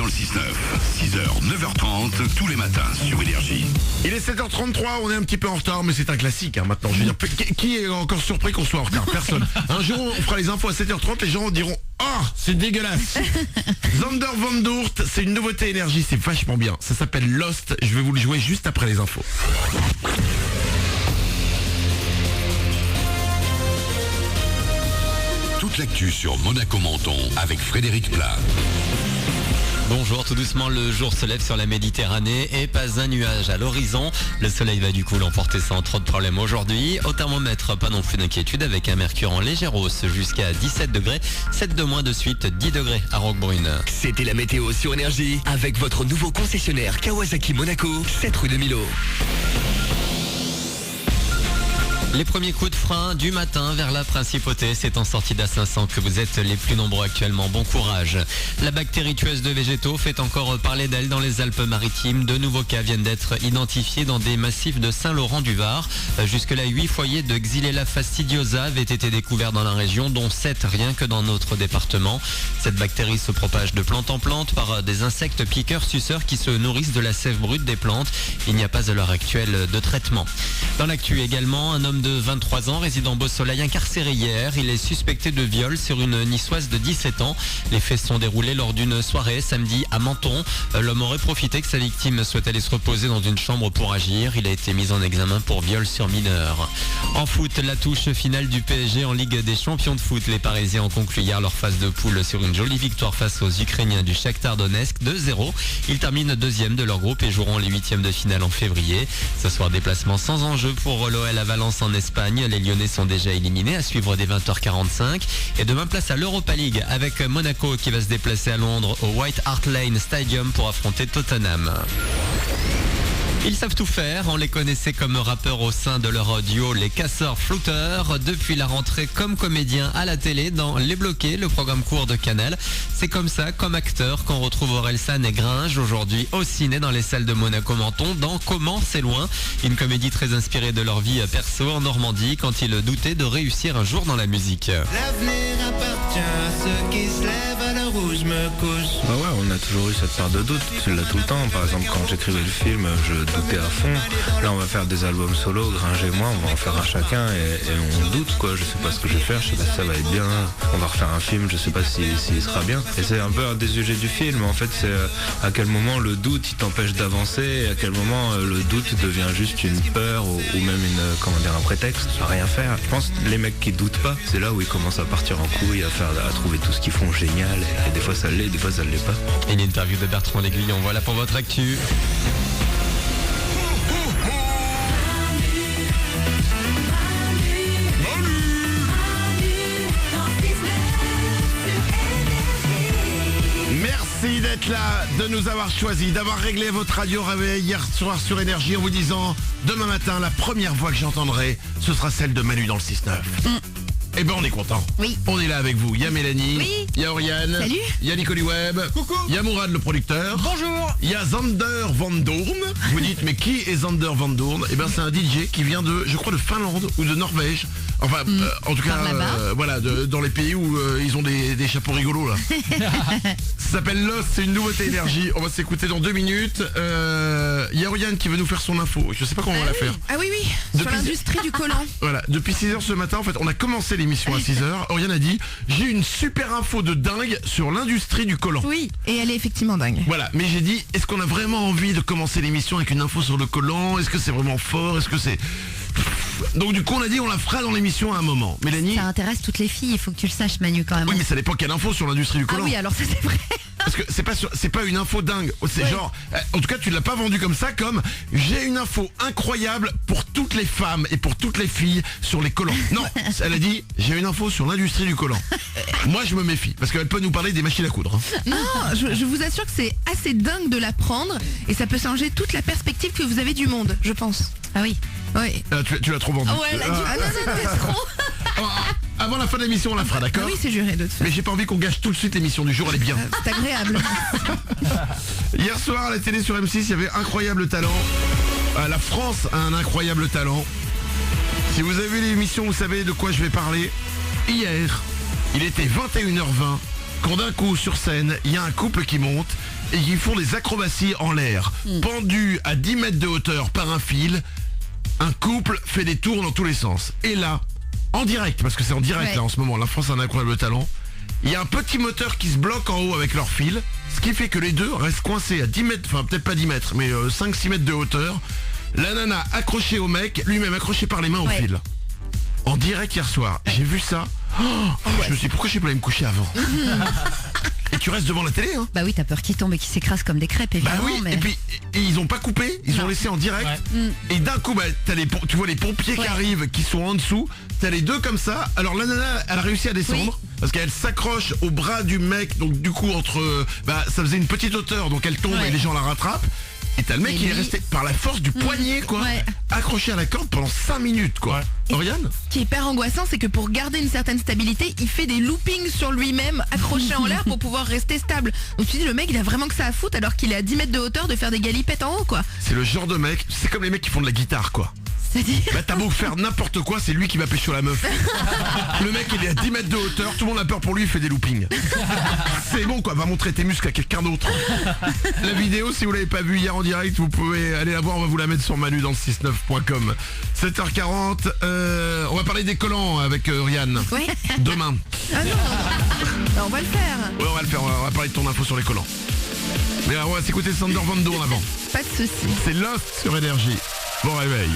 dans le 6-9. 6h, 9h30, tous les matins sur Énergie. Il est 7h33, on est un petit peu en retard, mais c'est un classique maintenant. Je veux dire, qui est encore surpris qu'on soit en retard? Personne. Un jour, on fera les infos à 7h30, les gens diront « Ah, c'est dégueulasse !» Zander Van Doort, c'est une nouveauté Énergie, c'est vachement bien. Ça s'appelle Lost, je vais vous le jouer juste après les infos. Toute l'actu sur Monaco Menton avec Frédéric Plat. Bonjour, tout doucement le jour se lève sur la Méditerranée et pas un nuage à l'horizon. Le soleil va du coup l'emporter sans trop de problèmes aujourd'hui. Au thermomètre, pas non plus d'inquiétude avec un mercure en légère hausse jusqu'à 17 degrés. 7 de moins de suite, 10 degrés à Roquebrune. C'était la météo sur Énergie avec votre nouveau concessionnaire Kawasaki Monaco, 7 rue de Milo. Les premiers coups de frein du matin vers la principauté, c'est en sortie d'A500 que vous êtes les plus nombreux actuellement. Bon courage. La bactérie tueuse de végétaux fait encore parler d'elle dans les Alpes-Maritimes. De nouveaux cas viennent d'être identifiés dans des massifs de Saint-Laurent-du-Var. Jusque-là, 8 foyers de Xylella fastidiosa avaient été découverts dans la région, dont 7 rien que dans notre département. Cette bactérie se propage de plante en plante par des insectes piqueurs-suceurs qui se nourrissent de la sève brute des plantes. Il n'y a pas à l'heure actuelle de traitement. Dans l'actu également, un homme de 23 ans, résident Beau-Soleil, incarcéré hier. Il est suspecté de viol sur une niçoise de 17 ans. Les faits se sont déroulés lors d'une soirée samedi à Menton. L'homme aurait profité que sa victime souhaite aller se reposer dans une chambre pour agir. Il a été mis en examen pour viol sur mineur. En foot, la touche finale du PSG en Ligue des Champions de foot. Les Parisiens ont conclu hier leur phase de poule sur une jolie victoire face aux Ukrainiens du Shakhtar Donetsk 2-0. Ils terminent deuxième de leur groupe et joueront les huitièmes de finale en février. Ce soir, déplacement sans enjeu pour l'OL à Valence en Espagne. Les Lyonnais sont déjà éliminés à suivre dès 20h45. Et demain, place à l'Europa League avec Monaco qui va se déplacer à Londres au White Hart Lane Stadium pour affronter Tottenham. Ils savent tout faire, on les connaissait comme rappeurs au sein de leur duo Les Casseurs Flouteurs. Depuis la rentrée comme comédien à la télé dans Les Bloqués, le programme court de Canal. C'est comme ça, comme acteur, qu'on retrouve Orelsan et Gringe aujourd'hui au ciné dans les salles de Monaco Menton dans Comment c'est loin. Une comédie très inspirée de leur vie perso en Normandie quand ils doutaient de réussir un jour dans la musique. L'avenir appartient à ceux qui se lèvent à l'heure où je me couche. Bah ouais, on a toujours eu cette part de doute, tu l'as tout le temps. Par exemple, quand j'écrivais le film, je doutais à fond. Là, on va faire des albums solo, Gringe et moi, on va en faire un chacun et on doute quoi. Je sais pas ce que je vais faire, je sais pas si ça va être bien. On va refaire un film, je sais pas s'il sera bien. Et c'est un peu un des sujets du film. En fait, c'est à quel moment le doute il t'empêche d'avancer et à quel moment le doute devient juste une peur ou même un prétexte à rien faire. Je pense que les mecs qui doutent pas, c'est là où ils commencent à partir en couille, à trouver tout ce qu'ils font génial. Et des fois ça l'est, des fois ça ne l'est pas. Une interview de Bertrand L'Aiguillon, voilà pour votre actu. Merci d'être là, de nous avoir choisi, d'avoir réglé votre radio réveil hier soir sur Énergie en vous disant demain matin, la première voix que j'entendrai, ce sera celle de Manu dans le 6-9. Eh ben on est content. Oui. On est là avec vous. Il y a Mélanie. Oui. Il y a Oriane. Salut. Il y a Nicoli Webb. Coucou. Il y a Mourad le producteur. Bonjour. Il y a Zander Van Doorn. Vous dites mais qui est Zander Van Doorn? Eh ben c'est un DJ qui vient de, je crois, de Finlande ou de Norvège. Enfin, en tout cas, Par là-bas. voilà, dans les pays où ils ont des chapeaux rigolos là. Ça s'appelle Lost, c'est une nouveauté Énergie. On va s'écouter dans 2 minutes. Il y a Oriane qui veut nous faire son info. Je sais pas comment on va la faire. Ah oui, Depuis- sur l'industrie du collant. Voilà, depuis 6h ce matin, en fait, on a commencé l'émission à 6h. Oriane a dit, j'ai une super info de dingue sur l'industrie du collant. Oui, et elle est effectivement dingue. Voilà, mais j'ai dit, est-ce qu'on a vraiment envie de commencer l'émission avec une info sur le collant? Est-ce que c'est vraiment fort? Est-ce que c'est... Donc du coup, on a dit, on la fera dans l'émission à un moment. Mélanie? Ça intéresse toutes les filles, il faut que tu le saches Manu quand même. Oui, mais ça dépend quelle info sur l'industrie du Ah collant. oui, alors ça c'est vrai. Parce que c'est pas une info dingue. C'est genre, en tout cas, tu l'as pas vendu comme ça, comme j'ai une info incroyable pour toutes les femmes et pour toutes les filles sur les collants. Non, elle a dit, j'ai une info sur l'industrie du collant. Moi, je me méfie parce qu'elle peut nous parler des machines à coudre. Non, je vous assure que c'est assez dingue de l'apprendre et ça peut changer toute la perspective que vous avez du monde, je pense. Ah oui. Oui. Tu l'as trop vendu. Ah ouais, elle a dit, ah non, c'est trop. Avant la fin de l'émission, on la fera, Ah d'accord? oui, c'est juré de toute façon. Mais j'ai pas envie qu'on gâche tout de suite l'émission du jour, elle est bien. C'est agréable. Hier soir à la télé sur M6, il y avait Incroyable Talent. La France a un incroyable talent. Si vous avez vu l'émission, vous savez de quoi je vais parler. Hier, il était 21h20 quand d'un coup sur scène, il y a un couple qui monte et qui font des acrobaties en l'air, pendus à 10 mètres de hauteur par un fil. Un couple fait des tours dans tous les sens. Et là, en direct, parce que c'est en direct Ouais. là en ce moment, la France a un incroyable talent. Il y a un petit moteur qui se bloque en haut avec leur fil, ce qui fait que les deux restent coincés à 10 mètres, enfin peut-être pas 10 mètres, mais 5-6 mètres de hauteur. La nana accrochée au mec, lui-même accroché par les mains au Ouais. fil. En direct hier soir, j'ai vu ça. Je me suis dit, pourquoi je suis pas allé me coucher avant? Et tu restes devant la télé, hein? Bah oui, t'as peur qu'ils tombent et qu'ils s'écrasent comme des crêpes, Bah évidemment. oui, mais... et puis ils ont pas coupé, ils ont laissé en direct. Et d'un coup, bah, tu vois les pompiers qui arrivent, qui sont en dessous. T'as les deux comme ça. Alors la nana, elle a réussi à descendre parce qu'elle s'accroche au bras du mec. Donc du coup, ça faisait une petite hauteur, donc elle tombe et les gens la rattrapent. Et t'as le mec Et qui est lui- resté par la force du poignet, quoi, Ouais. accroché à la corde pendant 5 minutes, quoi. Oriane? Ce qui est hyper angoissant, c'est que pour garder une certaine stabilité, il fait des loopings sur lui-même, accroché en l'air pour pouvoir rester stable. Donc tu dis, le mec, il a vraiment que ça à foutre alors qu'il est à 10 mètres de hauteur de faire des galipettes en haut, quoi. C'est le genre de mec, c'est comme les mecs qui font de la guitare, quoi. C'est-à-dire... Bah t'as beau faire n'importe quoi, c'est lui qui va pécho la meuf. Le mec il est à 10 mètres de hauteur, tout le monde a peur pour lui, il fait des loopings. C'est bon quoi, va montrer tes muscles à quelqu'un d'autre. La vidéo, si vous l'avez pas vue hier en direct, vous pouvez aller la voir, on va vous la mettre sur Manu dans le 69.com. 7h40, on va parler des collants avec Rianne. Ouais. Demain. Ah non, bah, on va le faire. Ouais, on va le faire, on va parler de ton info sur les collants. Mais là, on va s'écouter Sander Van Doorn avant. Pas de soucis. C'est Lost sur Énergie. Bon réveil.